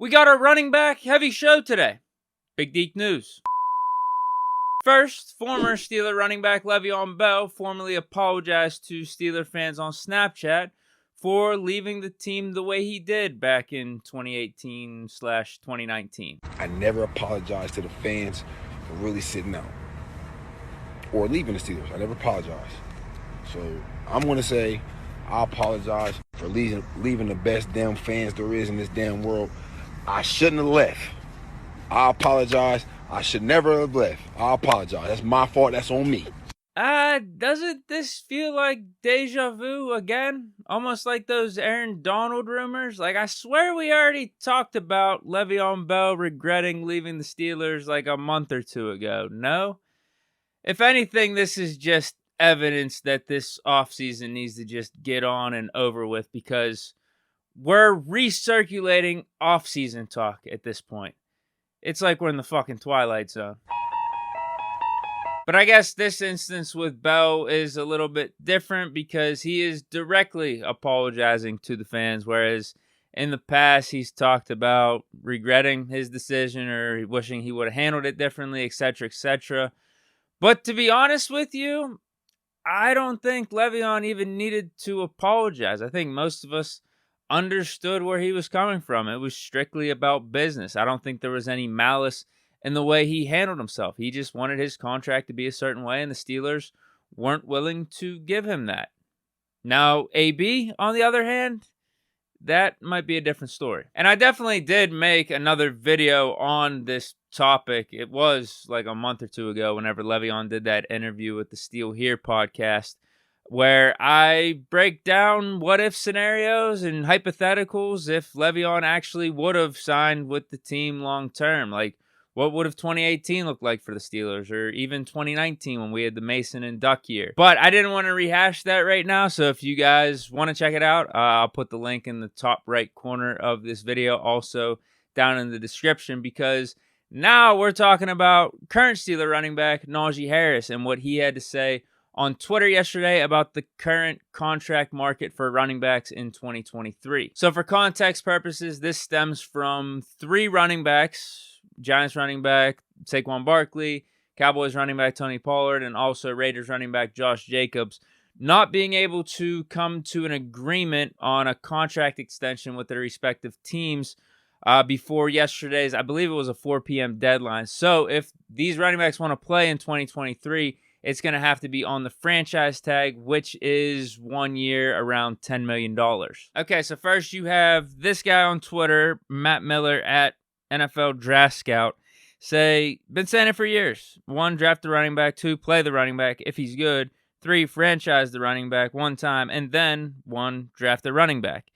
We got our running back heavy show today. Big Deke news. First, former Steeler running back Le'Veon Bell formally apologized to Steeler fans on Snapchat for leaving the team the way he did back in 2018/2019. I never apologized to the fans for really sitting out or leaving the Steelers. I never apologized. So I'm going to say I apologize for leaving the best damn fans there is in this damn world. I shouldn't have left. I apologize. I should never have left. I apologize. That's my fault. That's on me. Doesn't this feel like deja vu again? Almost like those Aaron Donald rumors? Like, I swear we already talked about Le'Veon Bell regretting leaving the Steelers like a month or two ago, no? If anything, this is just evidence that this offseason needs to just get on and over with, because we're recirculating offseason talk at this point. It's like we're in the fucking Twilight Zone. But I guess this instance with Bell is a little bit different because he is directly apologizing to the fans, whereas in the past he's talked about regretting his decision or wishing he would have handled it differently, etc., etc. But to be honest with you, I don't think Le'Veon even needed to apologize. I think most of us understood where he was coming from. It was strictly about business. I don't think there was any malice in the way he handled himself. He just wanted his contract to be a certain way, and the Steelers weren't willing to give him that. Now, AB, on the other hand, that might be a different story. And I definitely did make another video on this topic. It was like a month or two ago whenever Le'Veon did that interview with the Steel Here podcast, where I break down what-if scenarios and hypotheticals if Le'Veon actually would have signed with the team long-term. Like, what would have 2018 looked like for the Steelers, or even 2019 when we had the Mason and Duck year? But I didn't want to rehash that right now, so if you guys want to check it out, I'll put the link in the top right corner of this video, also down in the description, because now we're talking about current Steeler running back Najee Harris and what he had to say on Twitter yesterday about the current contract market for running backs in 2023. So for context purposes, this stems from 3 running backs: Giants running back Saquon Barkley, Cowboys running back Tony Pollard, and also Raiders running back Josh Jacobs not being able to come to an agreement on a contract extension with their respective teams before yesterday's, I believe it was a 4 p.m. deadline. So if these running backs want to play in 2023, it's going to have to be on the franchise tag, which is 1 year, around $10 million. Okay, so first you have this guy on Twitter, Matt Miller at NFL Draft Scout, been saying it for years. 1, draft the running back. 2, play the running back if he's good. 3, franchise the running back 1 time. And then 1, draft the running back.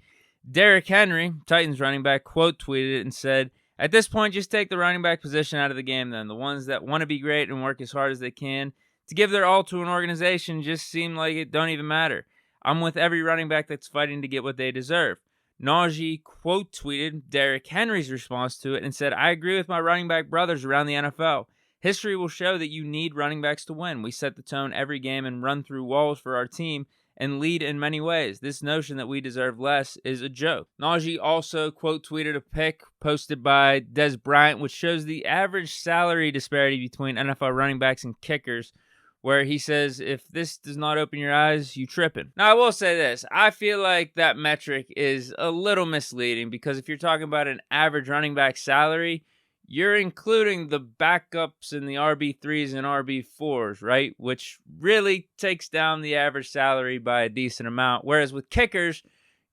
Derrick Henry, Titans running back, quote tweeted it and said, "At this point, just take the running back position out of the game then. The ones that want to be great and work as hard as they can to give their all to an organization just seem like it don't even matter. I'm with every running back that's fighting to get what they deserve." Najee quote tweeted Derrick Henry's response to it and said, "I agree with my running back brothers around the NFL. History will show that you need running backs to win. We set the tone every game and run through walls for our team and lead in many ways. This notion that we deserve less is a joke." Najee also quote tweeted a pic posted by Des Bryant, which shows the average salary disparity between NFL running backs and kickers, where he says, "If this does not open your eyes, you tripping." Now, I will say this. I feel like that metric is a little misleading, because if you're talking about an average running back salary, you're including the backups and the RB3s and RB4s, right? Which really takes down the average salary by a decent amount. Whereas with kickers,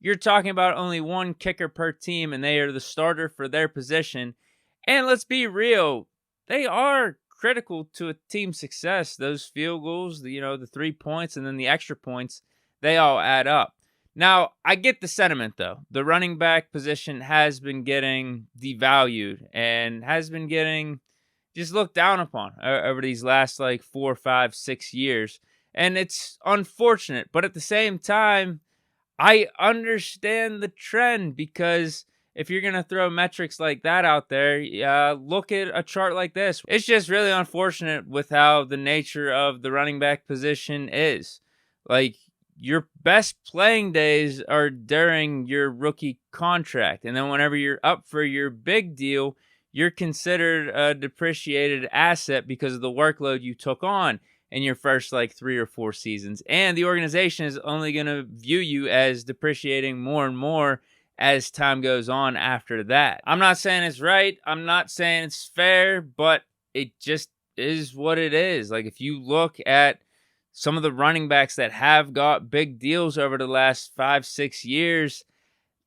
you're talking about only 1 kicker per team, and they are the starter for their position. And let's be real, they are critical to a team's success. Those field goals, the 3 points and then the extra points, they all add up. Now, I get the sentiment, though. The running back position has been getting devalued and has been getting just looked down upon over these last 4, 5, 6 years. And it's unfortunate. But at the same time, I understand the trend, because if you're going to throw metrics like that out there, look at a chart like this. It's just really unfortunate with how the nature of the running back position is. your best playing days are during your rookie contract. And then whenever you're up for your big deal, you're considered a depreciated asset because of the workload you took on in your first like 3 or 4 seasons. And the organization is only going to view you as depreciating more and more as time goes on after that. I'm not saying it's right. I'm not saying it's fair, but it just is what it is. Like, if you look at some of the running backs that have got big deals over the last 5-6 years,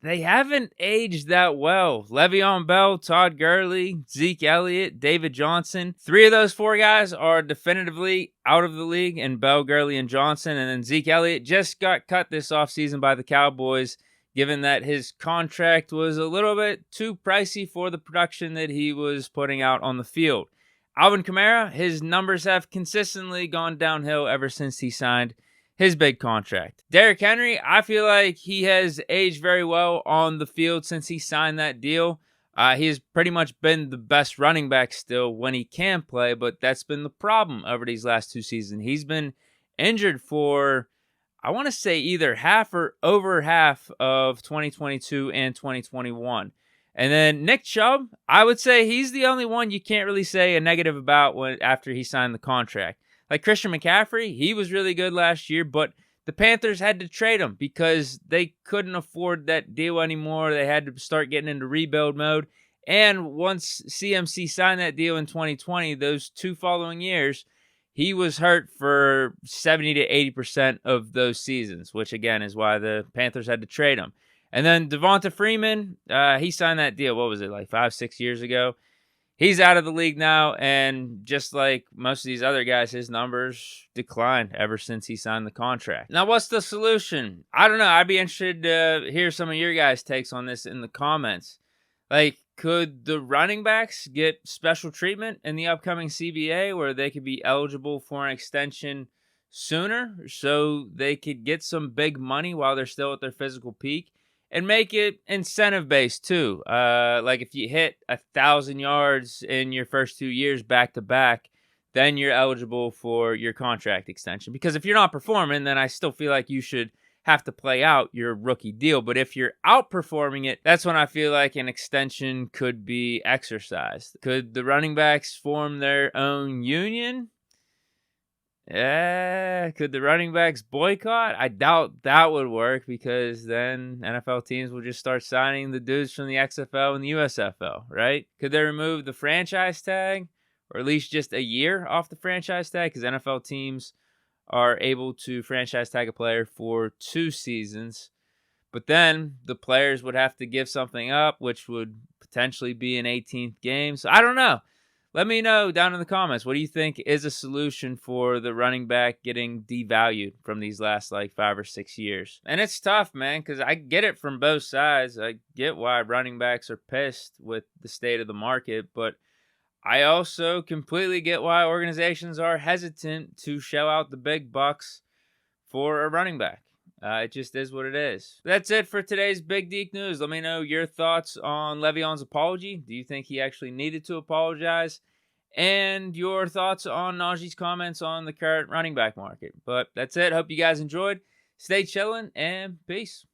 they haven't aged that well. Le'Veon Bell, Todd Gurley, Zeke Elliott, David Johnson. 3 of those 4 guys are definitively out of the league, and Bell, Gurley, and Johnson. And then Zeke Elliott just got cut this offseason by the Cowboys, given that his contract was a little bit too pricey for the production that he was putting out on the field. Alvin Kamara, his numbers have consistently gone downhill ever since he signed his big contract. Derrick Henry, I feel like he has aged very well on the field since he signed that deal. He has pretty much been the best running back still when he can play, but that's been the problem over these last 2 seasons. He's been injured for, I want to say, either half or over half of 2022 and 2021. And then Nick Chubb, I would say he's the only one you can't really say a negative about after he signed the contract. Like Christian McCaffrey, he was really good last year, but the Panthers had to trade him because they couldn't afford that deal anymore. They had to start getting into rebuild mode. And once CMC signed that deal in 2020, those 2 following years, he was hurt for 70 to 80% of those seasons, which again is why the Panthers had to trade him. And then Devonta Freeman, he signed that deal, what was it, like 5-6 years ago? He's out of the league now, and just like most of these other guys, his numbers declined ever since he signed the contract. Now, what's the solution? I don't know. I'd be interested to hear some of your guys' takes on this in the comments. Like, could the running backs get special treatment in the upcoming CBA where they could be eligible for an extension sooner so they could get some big money while they're still at their physical peak? And make it incentive-based, too. Like, if you hit 1,000 yards in your first 2 years back-to-back, then you're eligible for your contract extension. Because if you're not performing, then I still feel like you should have to play out your rookie deal. But if you're outperforming it, that's when I feel like an extension could be exercised. Could the running backs form their own union? Yeah, could the running backs boycott? I doubt that would work because then NFL teams will just start signing the dudes from the XFL and the USFL, right? Could they remove the franchise tag or at least just a year off the franchise tag? Because NFL teams are able to franchise tag a player for 2 seasons. But then the players would have to give something up, which would potentially be an 18th game. So I don't know. Let me know down in the comments. What do you think is a solution for the running back getting devalued from these last like 5 or 6 years? And it's tough, man, because I get it from both sides. I get why running backs are pissed with the state of the market, but I also completely get why organizations are hesitant to shell out the big bucks for a running back. It just is what it is. That's it for today's Big Deke News. Let me know your thoughts on Le'Veon's apology. Do you think he actually needed to apologize? And your thoughts on Najee's comments on the current running back market. But that's it. Hope you guys enjoyed. Stay chilling and peace.